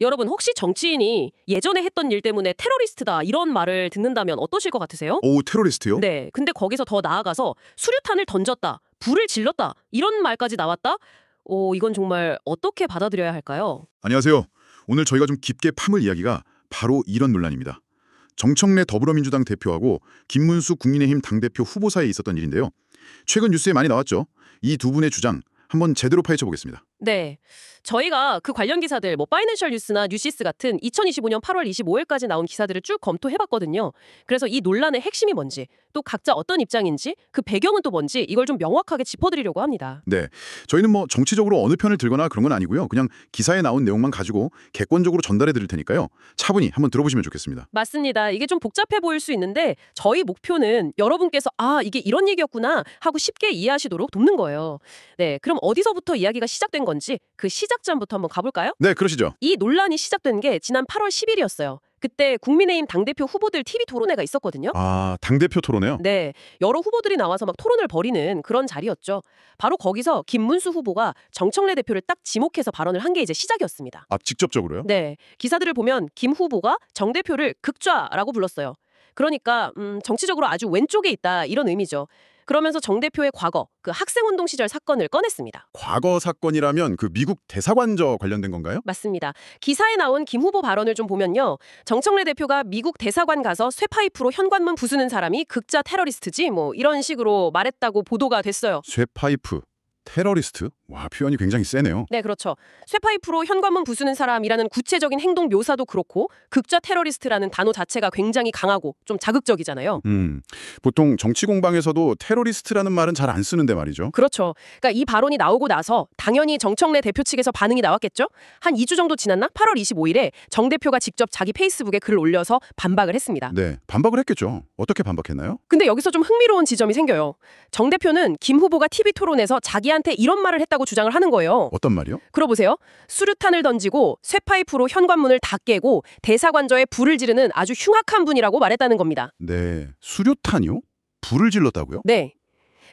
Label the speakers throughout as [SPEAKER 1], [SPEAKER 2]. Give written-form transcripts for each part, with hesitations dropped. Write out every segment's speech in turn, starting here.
[SPEAKER 1] 여러분 혹시 정치인이 예전에 했던 일 때문에 테러리스트다 이런 말을 듣는다면 어떠실 것 같으세요?
[SPEAKER 2] 오, 테러리스트요?
[SPEAKER 1] 네. 근데 거기서 더 나아가서 수류탄을 던졌다, 불을 질렀다 이런 말까지 나왔다? 이건 정말 어떻게 받아들여야 할까요?
[SPEAKER 2] 안녕하세요. 오늘 저희가 좀 깊게 파물 이야기가 바로 이런 논란입니다. 정청래 더불어민주당 대표하고 김문수 국민의힘 당대표 후보 사이에 있었던 일인데요. 최근 뉴스에 많이 나왔죠. 이 두 분의 주장 한번 제대로 파헤쳐 보겠습니다.
[SPEAKER 1] 네. 저희가 그 관련 기사들 파이낸셜 뉴스나 뉴시스 같은 2025년 8월 25일까지 나온 기사들을 쭉 검토해봤거든요. 그래서 이 논란의 핵심이 뭔지, 또 각자 어떤 입장인지, 그 배경은 또 뭔지 이걸 좀 명확하게 짚어드리려고 합니다.
[SPEAKER 2] 네, 저희는 뭐 정치적으로 어느 편을 들거나 그런 건 아니고요. 그냥 기사에 나온 내용만 가지고 객관적으로 전달해 드릴 테니까요. 차분히 한번 들어보시면 좋겠습니다.
[SPEAKER 1] 맞습니다. 이게 좀 복잡해 보일 수 있는데 저희 목표는 여러분께서 이게 이런 얘기였구나 하고 쉽게 이해하시도록 돕는 거예요. 네, 그럼 어디서부터 이야기가 시작된 건지 그 시작점부터 한번 가볼까요?
[SPEAKER 2] 네, 그러시죠.
[SPEAKER 1] 이 논란이 시작된 게 지난 8월 10일이었어요. 그때 국민의힘 당대표 후보들 TV 토론회가 있었거든요.
[SPEAKER 2] 아, 당대표 토론회요?
[SPEAKER 1] 네, 여러 후보들이 나와서 막 토론을 벌이는 그런 자리였죠. 바로 거기서 김문수 후보가 정청래 대표를 딱 지목해서 발언을 한 게 이제 시작이었습니다.
[SPEAKER 2] 아, 직접적으로요?
[SPEAKER 1] 네, 기사들을 보면 김 후보가 정 대표를 극좌라고 불렀어요. 그러니까 정치적으로 아주 왼쪽에 있다 이런 의미죠. 그러면서 정 대표의 과거, 그 학생운동 시절 사건을 꺼냈습니다.
[SPEAKER 2] 과거 사건이라면 그 미국 대사관저 관련된 건가요?
[SPEAKER 1] 맞습니다. 기사에 나온 김 후보 발언을 좀 보면요. 정청래 대표가 미국 대사관 가서 쇠파이프로 현관문 부수는 사람이 극자 테러리스트지 뭐 이런 식으로 말했다고 보도가 됐어요.
[SPEAKER 2] 쇠파이프, 테러리스트? 와, 표현이 굉장히 세네요.
[SPEAKER 1] 네, 그렇죠. 쇠파이프로 현관문 부수는 사람이라는 구체적인 행동 묘사도 그렇고 극좌 테러리스트라는 단어 자체가 굉장히 강하고 좀 자극적이잖아요.
[SPEAKER 2] 보통 정치 공방에서도 테러리스트라는 말은 잘 안 쓰는데 말이죠.
[SPEAKER 1] 그렇죠. 그러니까 이 발언이 나오고 나서 당연히 정청래 대표 측에서 반응이 나왔겠죠? 한 2주 정도 지났나? 8월 25일에 정 대표가 직접 자기 페이스북에 글을 올려서 반박을 했습니다.
[SPEAKER 2] 네, 반박을 했겠죠. 어떻게 반박했나요?
[SPEAKER 1] 근데 여기서 좀 흥미로운 지점이 생겨요. 정 대표는 김 후보가 TV 토론에서 자기한테 이런 말을 했다고 주장을 하는 거예요.
[SPEAKER 2] 어떤 말이요?
[SPEAKER 1] 들어보세요. 수류탄을 던지고 쇠파이프로 현관문을 다 깨고 대사관저에 불을 지르는 아주 흉악한 분이라고 말했다는 겁니다.
[SPEAKER 2] 네, 수류탄이요? 불을 질렀다고요?
[SPEAKER 1] 네.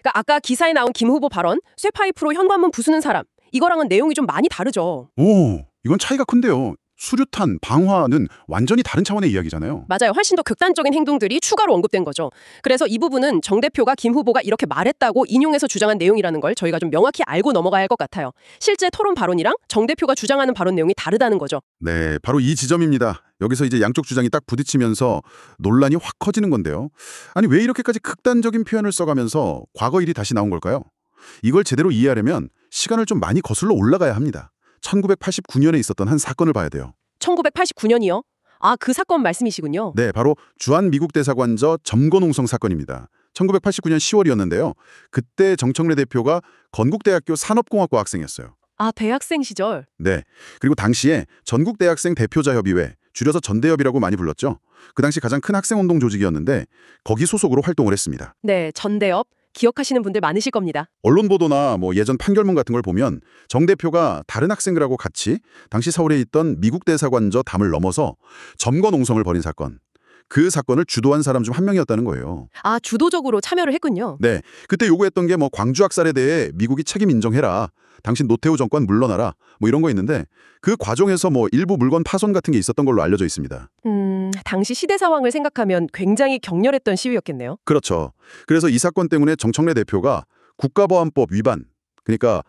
[SPEAKER 1] 그러니까 아까 기사에 나온 김 후보 발언, 쇠파이프로 현관문 부수는 사람, 이거랑은 내용이 좀 많이 다르죠.
[SPEAKER 2] 오, 이건 차이가 큰데요. 수류탄, 방화는 완전히 다른 차원의 이야기잖아요.
[SPEAKER 1] 맞아요. 훨씬 더 극단적인 행동들이 추가로 언급된 거죠. 그래서 이 부분은 정 대표가 김 후보가 이렇게 말했다고 인용해서 주장한 내용이라는 걸 저희가 좀 명확히 알고 넘어가야 할 것 같아요. 실제 토론 발언이랑 정 대표가 주장하는 발언 내용이 다르다는 거죠.
[SPEAKER 2] 네, 바로 이 지점입니다. 여기서 이제 양쪽 주장이 딱 부딪히면서 논란이 확 커지는 건데요. 아니, 왜 이렇게까지 극단적인 표현을 써가면서 과거 일이 다시 나온 걸까요? 이걸 제대로 이해하려면 시간을 좀 많이 거슬러 올라가야 합니다. 1989년에 있었던 한 사건을 봐야 돼요.
[SPEAKER 1] 1989년이요? 그 사건 말씀이시군요.
[SPEAKER 2] 네, 바로 주한 미국 대사관저 점거농성 사건입니다. 1989년 10월이었는데요. 그때 정청래 대표가 건국대학교 산업공학과 학생이었어요.
[SPEAKER 1] 대학생 시절.
[SPEAKER 2] 네, 그리고 당시에 전국대학생 대표자협의회, 줄여서 전대협이라고 많이 불렀죠. 그 당시 가장 큰 학생운동 조직이었는데 거기 소속으로 활동을 했습니다.
[SPEAKER 1] 네, 전대협. 기억하시는 분들 많으실 겁니다.
[SPEAKER 2] 언론 보도나 뭐 예전 판결문 같은 걸 보면 정 대표가 다른 학생들하고 같이 당시 서울에 있던 미국 대사관저 담을 넘어서 점거 농성을 벌인 사건. 그 사건을 주도한 사람 중 한 명이었다는 거예요.
[SPEAKER 1] 주도적으로 참여를 했군요.
[SPEAKER 2] 네, 그때 요구했던 게 뭐 광주 학살에 대해 미국이 책임 인정해라. 당신 노태우 정권 물러나라. 뭐 이런 거 있는데 그 과정에서 뭐 일부 물건 파손 같은 게 있었던 걸로 알려져 있습니다.
[SPEAKER 1] 당시 시대 상황을 생각하면 굉장히 격렬했던 시위였겠네요.
[SPEAKER 2] 그렇죠. 그래서 이 사건 때문에 정청래 대표가 국가보안법 위반, 그러니까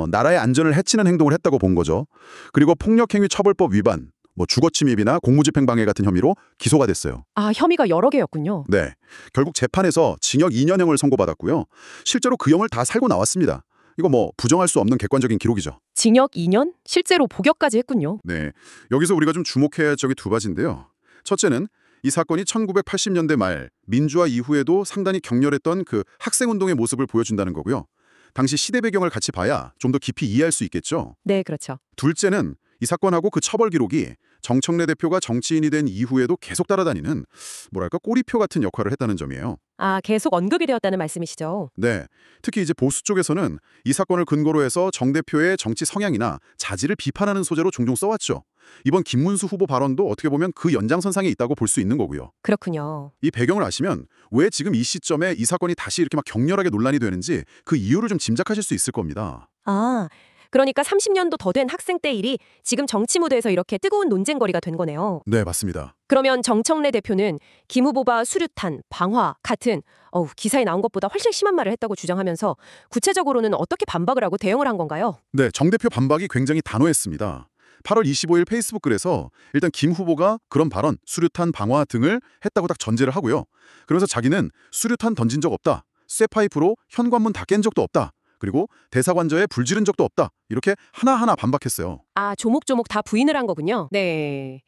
[SPEAKER 2] 나라의 안전을 해치는 행동을 했다고 본 거죠. 그리고 폭력행위 처벌법 위반, 뭐 주거침입이나 공무집행방해 같은 혐의로 기소가 됐어요.
[SPEAKER 1] 혐의가 여러 개였군요.
[SPEAKER 2] 네, 결국 재판에서 징역 2년형을 선고받았고요. 실제로 그 형을 다 살고 나왔습니다. 이거 뭐 부정할 수 없는 객관적인 기록이죠.
[SPEAKER 1] 징역 2년? 실제로 복역까지 했군요.
[SPEAKER 2] 네, 여기서 우리가 좀 주목해야 할 적이 두 가지인데요. 첫째는 이 사건이 1980년대 말 민주화 이후에도 상당히 격렬했던 그 학생운동의 모습을 보여준다는 거고요. 당시 시대 배경을 같이 봐야 좀 더 깊이 이해할 수 있겠죠.
[SPEAKER 1] 네, 그렇죠.
[SPEAKER 2] 둘째는 이 사건하고 그 처벌 기록이 정청래 대표가 정치인이 된 이후에도 계속 따라다니는 뭐랄까 꼬리표 같은 역할을 했다는 점이에요.
[SPEAKER 1] 계속 언급이 되었다는 말씀이시죠.
[SPEAKER 2] 네, 특히 이제 보수 쪽에서는 이 사건을 근거로 해서 정 대표의 정치 성향이나 자질을 비판하는 소재로 종종 써왔죠. 이번 김문수 후보 발언도 어떻게 보면 그 연장선상에 있다고 볼 수 있는 거고요.
[SPEAKER 1] 그렇군요.
[SPEAKER 2] 이 배경을 아시면 왜 지금 이 시점에 이 사건이 다시 이렇게 막 격렬하게 논란이 되는지 그 이유를 좀 짐작하실 수 있을 겁니다.
[SPEAKER 1] 그러니까 30년도 더 된 학생 때 일이 지금 정치 무대에서 이렇게 뜨거운 논쟁거리가 된 거네요.
[SPEAKER 2] 네, 맞습니다.
[SPEAKER 1] 그러면 정청래 대표는 김 후보가 수류탄, 방화 같은 기사에 나온 것보다 훨씬 심한 말을 했다고 주장하면서 구체적으로는 어떻게 반박을 하고 대응을 한 건가요?
[SPEAKER 2] 네, 정 대표 반박이 굉장히 단호했습니다. 8월 25일 페이스북 글에서 일단 김 후보가 그런 발언, 수류탄 방화 등을 했다고 딱 전제를 하고요. 그러면서 자기는 수류탄 던진 적 없다. 쇠파이프로 현관문 다 깬 적도 없다. 그리고 대사관저에 불 지른 적도 없다. 이렇게 하나하나 반박했어요.
[SPEAKER 1] 아, 조목조목 다 부인을 한 거군요. 네.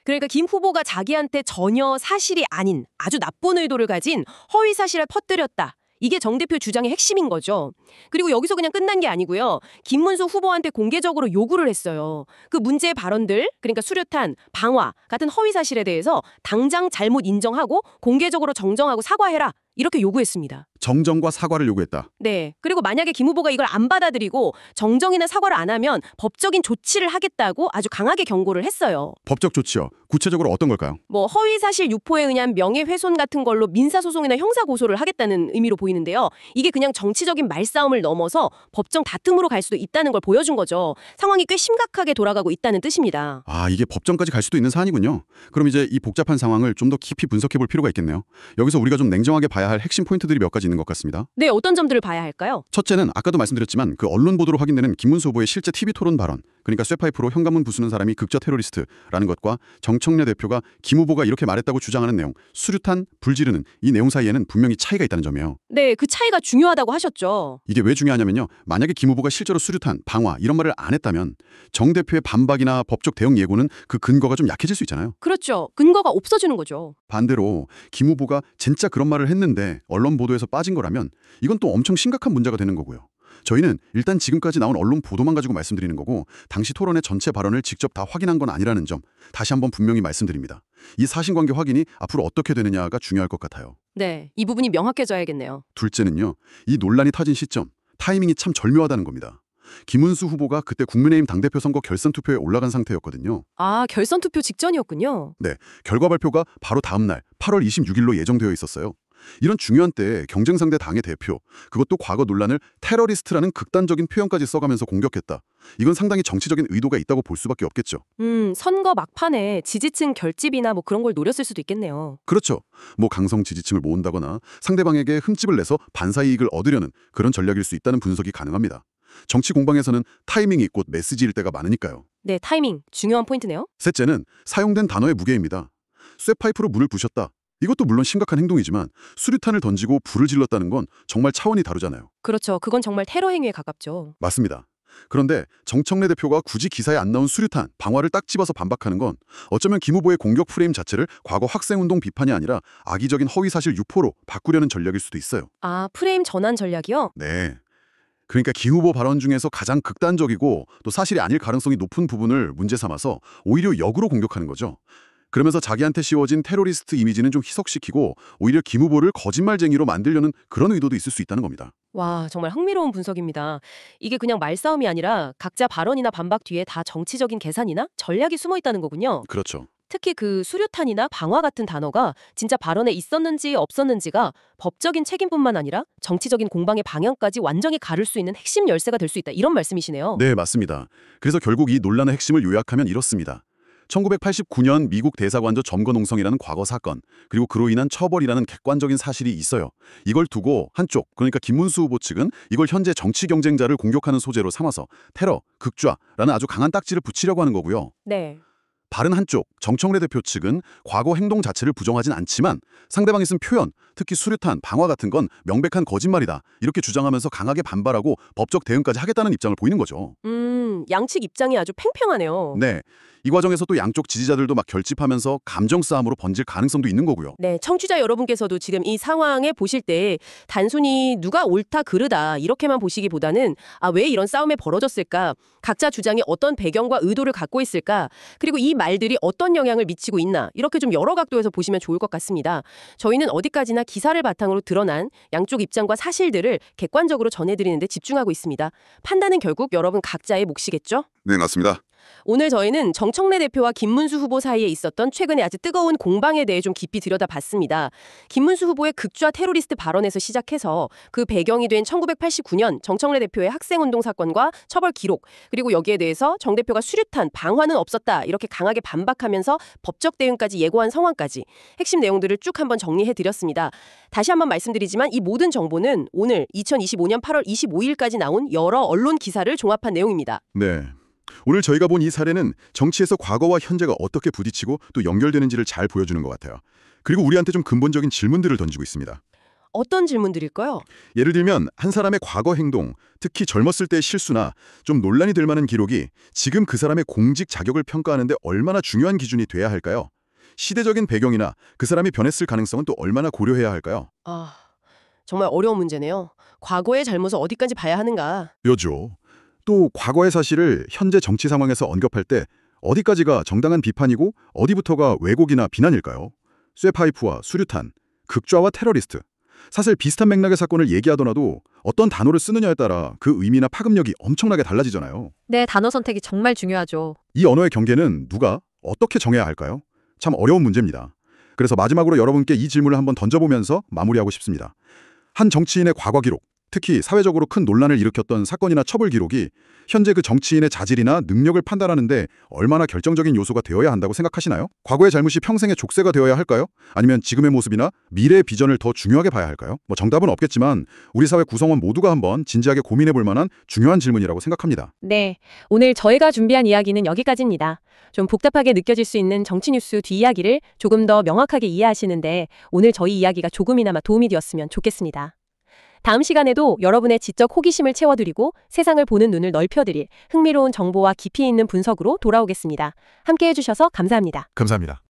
[SPEAKER 1] 그러니까 김 후보가 자기한테 전혀 사실이 아닌 아주 나쁜 의도를 가진 허위 사실을 퍼뜨렸다. 이게 정 대표 주장의 핵심인 거죠. 그리고 여기서 그냥 끝난 게 아니고요. 김문수 후보한테 공개적으로 요구를 했어요. 그 문제의 발언들, 그러니까 수류탄, 방화 같은 허위 사실에 대해서 당장 잘못 인정하고 공개적으로 정정하고 사과해라. 이렇게 요구했습니다.
[SPEAKER 2] 정정과 사과를 요구했다.
[SPEAKER 1] 네. 그리고 만약에 김 후보가 이걸 안 받아들이고 정정이나 사과를 안 하면 법적인 조치를 하겠다고 아주 강하게 경고를 했어요.
[SPEAKER 2] 법적 조치요. 구체적으로 어떤 걸까요?
[SPEAKER 1] 뭐 허위사실 유포에 의한 명예훼손 같은 걸로 민사소송이나 형사고소를 하겠다는 의미로 보이는데요. 이게 그냥 정치적인 말싸움을 넘어서 법정 다툼으로 갈 수도 있다는 걸 보여준 거죠. 상황이 꽤 심각하게 돌아가고 있다는 뜻입니다.
[SPEAKER 2] 아, 이게 법정까지 갈 수도 있는 사안이군요. 그럼 이제 이 복잡한 상황을 좀 더 깊이 분석해 볼 필요가 있겠네요. 여기서 우리가 좀 냉정하게 봐야 할 핵심 포인트들이 몇 가지 있는 것 같습니다.
[SPEAKER 1] 네, 어떤 점들을 봐야 할까요?
[SPEAKER 2] 첫째는 아까도 말씀드렸지만 그 언론 보도로 확인되는 김문수 후보의 실제 TV 토론 발언, 그러니까 쇠파이프로 현관문 부수는 사람이 극좌 테러리스트라는 것과 정청래 대표가 김 후보가 이렇게 말했다고 주장하는 내용, 수류탄, 불 지르는 이 내용 사이에는 분명히 차이가 있다는 점이에요.
[SPEAKER 1] 네, 그 차이가 중요하다고 하셨죠.
[SPEAKER 2] 이게 왜 중요하냐면요. 만약에 김 후보가 실제로 수류탄, 방화 이런 말을 안 했다면 정 대표의 반박이나 법적 대응 예고는 그 근거가 좀 약해질 수 있잖아요.
[SPEAKER 1] 그렇죠. 근거가 없어지는 거죠.
[SPEAKER 2] 반대로 김 후보가 진짜 그런 말을 했는데 언론 보도에서 빠진 거라면 이건 또 엄청 심각한 문제가 되는 거고요. 저희는 일단 지금까지 나온 언론 보도만 가지고 말씀드리는 거고 당시 토론의 전체 발언을 직접 다 확인한 건 아니라는 점 다시 한번 분명히 말씀드립니다. 이 사실관계 확인이 앞으로 어떻게 되느냐가 중요할 것 같아요.
[SPEAKER 1] 네, 이 부분이 명확해져야겠네요.
[SPEAKER 2] 둘째는요. 이 논란이 터진 시점, 타이밍이 참 절묘하다는 겁니다. 김문수 후보가 그때 국민의힘 당대표 선거 결선 투표에 올라간 상태였거든요.
[SPEAKER 1] 아, 결선 투표 직전이었군요.
[SPEAKER 2] 네, 결과 발표가 바로 다음 날 8월 26일로 예정되어 있었어요. 이런 중요한 때에 경쟁 상대 당의 대표, 그것도 과거 논란을 테러리스트라는 극단적인 표현까지 써가면서 공격했다. 이건 상당히 정치적인 의도가 있다고 볼 수밖에 없겠죠.
[SPEAKER 1] 선거 막판에 지지층 결집이나 뭐 그런 걸 노렸을 수도 있겠네요.
[SPEAKER 2] 그렇죠. 뭐 강성 지지층을 모은다거나 상대방에게 흠집을 내서 반사이익을 얻으려는 그런 전략일 수 있다는 분석이 가능합니다. 정치 공방에서는 타이밍이 곧 메시지일 때가 많으니까요.
[SPEAKER 1] 네, 타이밍 중요한 포인트네요.
[SPEAKER 2] 셋째는 사용된 단어의 무게입니다. 쇠파이프로 물을 부셨다. 이것도 물론 심각한 행동이지만 수류탄을 던지고 불을 질렀다는 건 정말 차원이 다르잖아요.
[SPEAKER 1] 그렇죠. 그건 정말 테러 행위에 가깝죠.
[SPEAKER 2] 맞습니다. 그런데 정청래 대표가 굳이 기사에 안 나온 수류탄, 방화를 딱 집어서 반박하는 건 어쩌면 김 후보의 공격 프레임 자체를 과거 학생운동 비판이 아니라 악의적인 허위사실 유포로 바꾸려는 전략일 수도 있어요.
[SPEAKER 1] 아, 프레임 전환 전략이요?
[SPEAKER 2] 네. 그러니까 김 후보 발언 중에서 가장 극단적이고 또 사실이 아닐 가능성이 높은 부분을 문제 삼아서 오히려 역으로 공격하는 거죠. 그러면서 자기한테 씌워진 테러리스트 이미지는 좀 희석시키고 오히려 김 후보를 거짓말쟁이로 만들려는 그런 의도도 있을 수 있다는 겁니다.
[SPEAKER 1] 와, 정말 흥미로운 분석입니다. 이게 그냥 말싸움이 아니라 각자 발언이나 반박 뒤에 다 정치적인 계산이나 전략이 숨어 있다는 거군요.
[SPEAKER 2] 그렇죠.
[SPEAKER 1] 특히 그 수류탄이나 방화 같은 단어가 진짜 발언에 있었는지 없었는지가 법적인 책임뿐만 아니라 정치적인 공방의 방향까지 완전히 가를 수 있는 핵심 열쇠가 될 수 있다. 이런 말씀이시네요.
[SPEAKER 2] 네, 맞습니다. 그래서 결국 이 논란의 핵심을 요약하면 이렇습니다. 1989년 미국 대사관저 점거 농성이라는 과거 사건, 그리고 그로 인한 처벌이라는 객관적인 사실이 있어요. 이걸 두고 한쪽, 그러니까 김문수 후보 측은 이걸 현재 정치 경쟁자를 공격하는 소재로 삼아서 테러, 극좌라는 아주 강한 딱지를 붙이려고 하는 거고요.
[SPEAKER 1] 네.
[SPEAKER 2] 다른 한쪽, 정청래 대표 측은 과거 행동 자체를 부정하진 않지만 상대방이 쓴 표현, 특히 수류탄, 방화 같은 건 명백한 거짓말이다. 이렇게 주장하면서 강하게 반발하고 법적 대응까지 하겠다는 입장을 보이는 거죠.
[SPEAKER 1] 양측 입장이 아주 팽팽하네요.
[SPEAKER 2] 네. 이 과정에서 또 양쪽 지지자들도 막 결집하면서 감정 싸움으로 번질 가능성도 있는 거고요.
[SPEAKER 1] 네, 청취자 여러분께서도 지금 이 상황에 보실 때 단순히 누가 옳다 그르다 이렇게만 보시기보다는 왜 이런 싸움이 벌어졌을까? 각자 주장이 어떤 배경과 의도를 갖고 있을까? 그리고 이 말들이 어떤 영향을 미치고 있나? 이렇게 좀 여러 각도에서 보시면 좋을 것 같습니다. 저희는 어디까지나 기사를 바탕으로 드러난 양쪽 입장과 사실들을 객관적으로 전해드리는 데 집중하고 있습니다. 판단은 결국 여러분 각자의 몫이겠죠?
[SPEAKER 2] 네, 맞습니다.
[SPEAKER 1] 오늘 저희는 정청래 대표와 김문수 후보 사이에 있었던 최근에 아주 뜨거운 공방에 대해 좀 깊이 들여다봤습니다. 김문수 후보의 극좌 테러리스트 발언에서 시작해서 그 배경이 된 1989년 정청래 대표의 학생운동 사건과 처벌 기록, 그리고 여기에 대해서 정 대표가 수류탄, 방화는 없었다 이렇게 강하게 반박하면서 법적 대응까지 예고한 상황까지 핵심 내용들을 쭉 한번 정리해드렸습니다. 다시 한번 말씀드리지만 이 모든 정보는 오늘 2025년 8월 25일까지 나온 여러 언론 기사를 종합한 내용입니다.
[SPEAKER 2] 네. 오늘 저희가 본 이 사례는 정치에서 과거와 현재가 어떻게 부딪히고 또 연결되는지를 잘 보여주는 것 같아요. 그리고 우리한테 좀 근본적인 질문들을 던지고 있습니다.
[SPEAKER 1] 어떤 질문들일까요?
[SPEAKER 2] 예를 들면 한 사람의 과거 행동, 특히 젊었을 때의 실수나 좀 논란이 될 만한 기록이 지금 그 사람의 공직 자격을 평가하는 데 얼마나 중요한 기준이 돼야 할까요? 시대적인 배경이나 그 사람이 변했을 가능성은 또 얼마나 고려해야 할까요?
[SPEAKER 1] 정말 어려운 문제네요. 과거의 잘못을 어디까지 봐야 하는가?
[SPEAKER 2] 요죠. 또 과거의 사실을 현재 정치 상황에서 언급할 때 어디까지가 정당한 비판이고 어디부터가 왜곡이나 비난일까요? 쇠파이프와 수류탄, 극좌와 테러리스트. 사실 비슷한 맥락의 사건을 얘기하더라도 어떤 단어를 쓰느냐에 따라 그 의미나 파급력이 엄청나게 달라지잖아요.
[SPEAKER 3] 네, 단어 선택이 정말 중요하죠.
[SPEAKER 2] 이 언어의 경계는 누가 어떻게 정해야 할까요? 참 어려운 문제입니다. 그래서 마지막으로 여러분께 이 질문을 한번 던져보면서 마무리하고 싶습니다. 한 정치인의 과거 기록, 특히 사회적으로 큰 논란을 일으켰던 사건이나 처벌 기록이 현재 그 정치인의 자질이나 능력을 판단하는데 얼마나 결정적인 요소가 되어야 한다고 생각하시나요? 과거의 잘못이 평생의 족쇄가 되어야 할까요? 아니면 지금의 모습이나 미래의 비전을 더 중요하게 봐야 할까요? 정답은 없겠지만 우리 사회 구성원 모두가 한번 진지하게 고민해 볼 만한 중요한 질문이라고 생각합니다.
[SPEAKER 3] 네, 오늘 저희가 준비한 이야기는 여기까지입니다. 좀 복잡하게 느껴질 수 있는 정치 뉴스 뒷이야기를 조금 더 명확하게 이해하시는데 오늘 저희 이야기가 조금이나마 도움이 되었으면 좋겠습니다. 다음 시간에도 여러분의 지적 호기심을 채워드리고 세상을 보는 눈을 넓혀드릴 흥미로운 정보와 깊이 있는 분석으로 돌아오겠습니다. 함께해 주셔서 감사합니다.
[SPEAKER 2] 감사합니다.